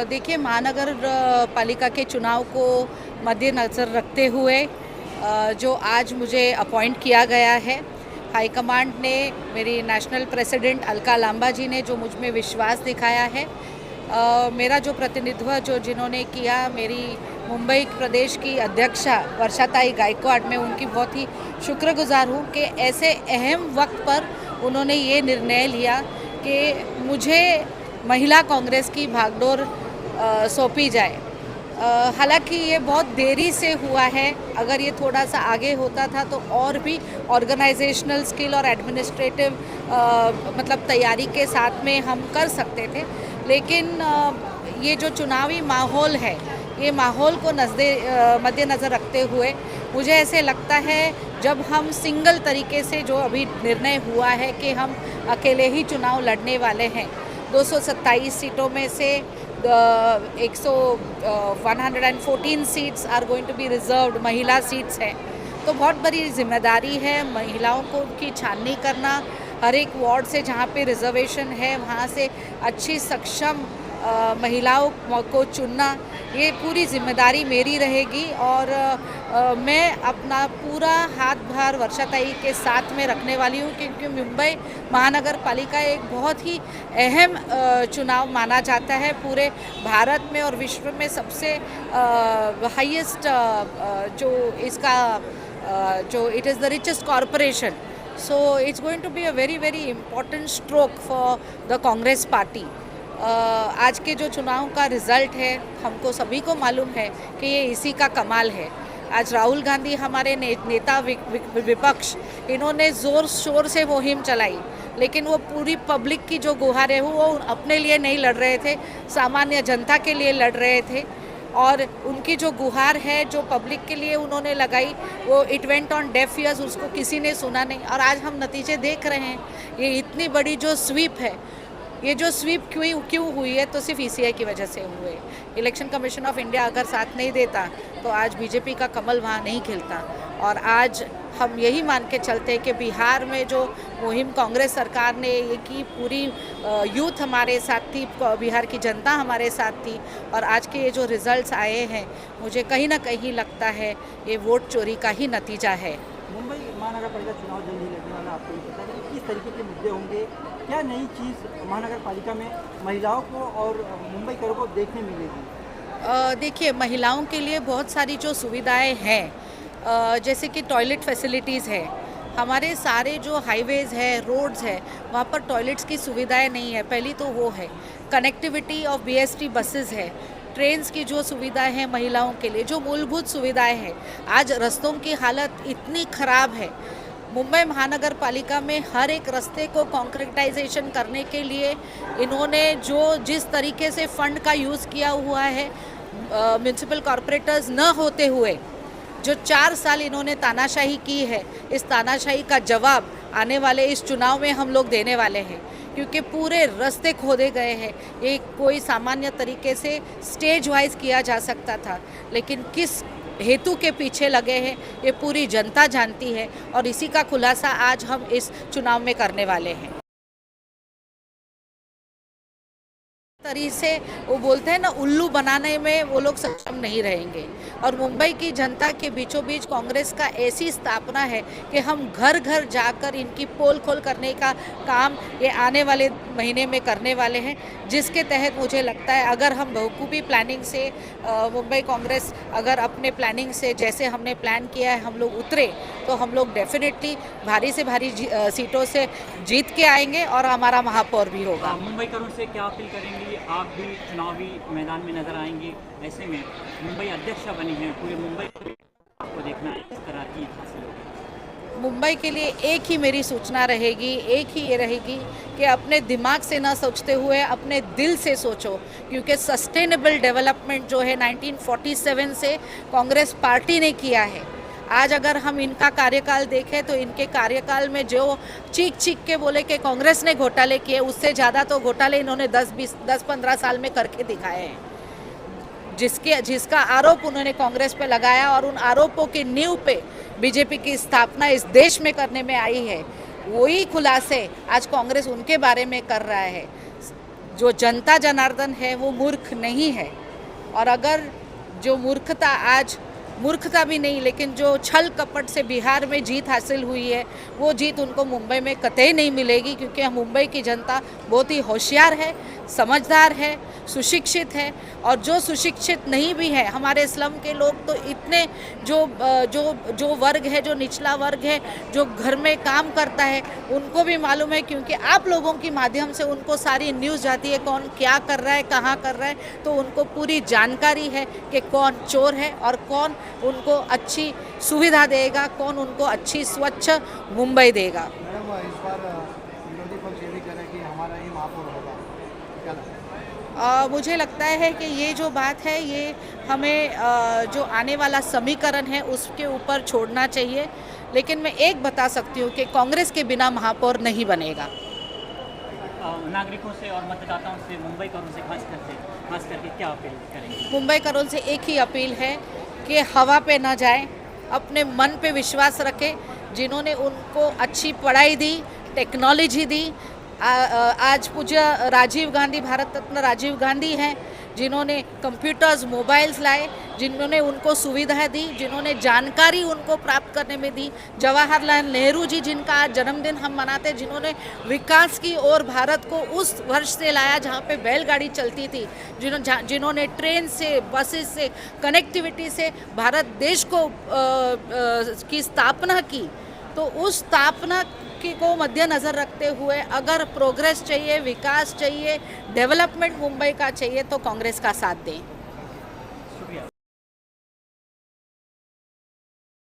देखिए, महानगर पालिका के चुनाव को मद्देनज़र रखते हुए जो आज मुझे अपॉइंट किया गया है, हाईकमांड ने, मेरी नेशनल प्रेसिडेंट अलका लांबा जी ने जो मुझ में विश्वास दिखाया है, मेरा जो प्रतिनिधित्व जो जिन्होंने किया, मेरी मुंबई प्रदेश की अध्यक्षा वर्षाताई गायकवाड़, मैं उनकी बहुत ही शुक्रगुजार हूँ कि ऐसे अहम वक्त पर उन्होंने ये निर्णय लिया कि मुझे महिला कांग्रेस की भागडोर सौंपी जाए। हालांकि ये बहुत देरी से हुआ है, अगर ये थोड़ा सा आगे होता था तो और भी ऑर्गेनाइजेशनल स्किल और एडमिनिस्ट्रेटिव मतलब तैयारी के साथ में हम कर सकते थे, लेकिन ये जो चुनावी माहौल है, ये माहौल को मद्देनज़र रखते हुए मुझे ऐसे लगता है, जब हम सिंगल तरीके से जो अभी निर्णय हुआ है कि हम अकेले ही चुनाव लड़ने वाले हैं, 227 सीटों में से 114 seats are going to be reserved महिला सीट्स हैं, तो बहुत बड़ी जिम्मेदारी है महिलाओं को की छाननी करना। हर एक वार्ड से जहाँ पे रिजर्वेशन है वहाँ से अच्छी सक्षम महिलाओं को चुनना, ये पूरी जिम्मेदारी मेरी रहेगी और मैं अपना पूरा हाथ भार वर्षाताई के साथ में रखने वाली हूँ, क्योंकि मुंबई महानगर पालिका एक बहुत ही अहम चुनाव माना जाता है। पूरे भारत में और विश्व में सबसे हाईएस्ट जो इसका जो it is the richest corporation, so it's going to be a very very important stroke for the Congress party. आज के जो चुनाव का रिज़ल्ट है, हमको सभी को मालूम है कि ये इसी का कमाल है। आज राहुल गांधी हमारे नेता विपक्ष, इन्होंने ज़ोर शोर से मुहिम चलाई, लेकिन वो पूरी पब्लिक की जो गुहार है वो अपने लिए नहीं लड़ रहे थे, सामान्य जनता के लिए लड़ रहे थे। और उनकी जो गुहार है जो पब्लिक के लिए उन्होंने लगाई, वो it went on def years, उसको किसी ने सुना नहीं। और आज हम नतीजे देख रहे हैं, ये इतनी बड़ी जो स्वीप है, ये जो स्वीप क्यों हुई है, तो सिर्फ ईसीआई की वजह से हुए। इलेक्शन कमीशन ऑफ इंडिया अगर साथ नहीं देता तो आज बीजेपी का कमल वहाँ नहीं खिलता। और आज हम यही मान के चलते हैं कि बिहार में जो मुहिम कांग्रेस सरकार ने ये की, पूरी यूथ हमारे साथ थी, बिहार की जनता हमारे साथ थी, और आज के ये जो रिजल्ट्स आए हैं, मुझे कहीं ना कहीं लगता है ये वोट चोरी का ही नतीजा है। मुंबई महानगर पालिका चुनाव जल्द ही लगने वाला, आपको पता है कि किस तरीके के मुद्दे होंगे, क्या नई चीज़ महानगर पालिका में महिलाओं को और मुंबईकरों को देखने मिलेगी? देखिए, महिलाओं के लिए बहुत सारी जो सुविधाएं हैं, जैसे कि टॉयलेट फैसिलिटीज़ है, हमारे सारे जो हाईवेज़ है, रोड्स है, वहाँ पर टॉयलेट्स की सुविधाएं नहीं है। पहली तो वो है। कनेक्टिविटी ऑफ बीएसटी बसेस है, ट्रेन्स की जो सुविधाएं हैं महिलाओं के लिए, जो मूलभूत सुविधाएं हैं। आज रास्तों की हालत इतनी ख़राब है, मुंबई महानगर पालिका में हर एक रास्ते को कॉन्क्रीटाइजेशन करने के लिए इन्होंने जिस तरीके से फंड का यूज़ किया हुआ है, म्यूनसिपल कॉरपोरेटर्स न होते हुए जो 4 साल इन्होंने तानाशाही की है, इस तानाशाही का जवाब आने वाले इस चुनाव में हम लोग देने वाले हैं, क्योंकि पूरे रास्ते खोदे गए हैं। ये कोई सामान्य तरीके से स्टेज वाइज किया जा सकता था, लेकिन किस हेतु के पीछे लगे हैं ये पूरी जनता जानती है, और इसी का खुलासा आज हम इस चुनाव में करने वाले हैं। तरीके से वो बोलते हैं ना, उल्लू बनाने में वो लोग सक्षम नहीं रहेंगे। और मुंबई की जनता के बीचों बीच कांग्रेस का ऐसी स्थापना है कि हम घर घर जाकर इनकी पोल खोल करने का काम ये आने वाले महीने में करने वाले हैं, जिसके तहत मुझे लगता है अगर हम बहुखूबी प्लानिंग से मुंबई कांग्रेस अगर अपने प्लानिंग से जैसे हमने प्लान किया है हम लोग उतरे, तो हम लोग डेफिनेटली भारी से भारी सीटों से जीत के आएंगे और हमारा महापौर भी होगा। मुंबईकरों से क्या अपील करेंगे? आप भी चुनावी मैदान में नजर आएंगे, ऐसे में मुंबई अध्यक्षा बनी है, पूरे मुंबई को देखना इस तरह की हासिल होगी। मुंबई के लिए एक ही मेरी सूचना रहेगी, एक ही ये रहेगी कि अपने दिमाग से ना सोचते हुए अपने दिल से सोचो, क्योंकि सस्टेनेबल डेवलपमेंट जो है 1947 से कांग्रेस पार्टी ने किया है। आज अगर हम इनका कार्यकाल देखें तो इनके कार्यकाल में जो चीख के बोले कि कांग्रेस ने घोटाले किए, उससे ज़्यादा तो घोटाले इन्होंने 10-15 साल में करके दिखाए हैं। जिसका आरोप उन्होंने कांग्रेस पे लगाया, और उन आरोपों की नींव पे बीजेपी की स्थापना इस देश में करने में आई है, वही खुलासे आज कांग्रेस उनके बारे में कर रहा है। जो जनता जनार्दन है वो मूर्ख नहीं है। और अगर जो मूर्खता आज मूर्खता भी नहीं लेकिन जो छल कपट से बिहार में जीत हासिल हुई है वो जीत उनको मुंबई में कतई नहीं मिलेगी, क्योंकि मुंबई की जनता बहुत ही होशियार है, समझदार है, सुशिक्षित है। और जो सुशिक्षित नहीं भी है, हमारे स्लम के लोग तो इतने जो वर्ग है, जो निचला वर्ग है, जो घर में काम करता है, उनको भी मालूम है, क्योंकि आप लोगों के माध्यम से उनको सारी न्यूज़ जाती है, कौन क्या कर रहा है, कहाँ कर रहा है, तो उनको पूरी जानकारी है कि कौन चोर है और कौन उनको अच्छी सुविधा देगा, कौन उनको अच्छी स्वच्छ मुंबई देगा। मैडम इस बार विरोधी पक्ष ये भी कह रहे हैं कि हमारा ही महापौर होगा, क्या लगता है? मुझे लगता है कि ये जो बात है ये हमें जो आने वाला समीकरण है उसके ऊपर छोड़ना चाहिए। लेकिन मैं एक बता सकती हूँ कि कांग्रेस के बिना महापौर नहीं बनेगा। नागरिकों से और मतदाताओं से, मुंबई करों से खास करके क्या अपील करेंगे? मुंबई करोल से एक ही अपील है कि हवा पे ना जाए, अपने मन पे विश्वास रखें। जिन्होंने उनको अच्छी पढ़ाई दी, टेक्नोलॉजी दी, आज पूज्य राजीव गांधी, भारत रत्न राजीव गांधी हैं, जिन्होंने कंप्यूटर्स, मोबाइल्स लाए, जिन्होंने उनको सुविधा दी, जिन्होंने जानकारी उनको प्राप्त करने में दी। जवाहरलाल नेहरू जी, जिनका आज जन्मदिन हम मनाते, जिन्होंने विकास की ओर भारत को उस वर्ष से लाया जहाँ पे बैलगाड़ी चलती थी, जिन्होंने ट्रेन से, बसेस से, कनेक्टिविटी से भारत देश को की स्थापना की। तो उस स्थापना को मद्देनज़र रखते हुए अगर प्रोग्रेस चाहिए, विकास चाहिए, डेवलपमेंट मुंबई का चाहिए, तो कांग्रेस का साथ दें। शुक्रिया।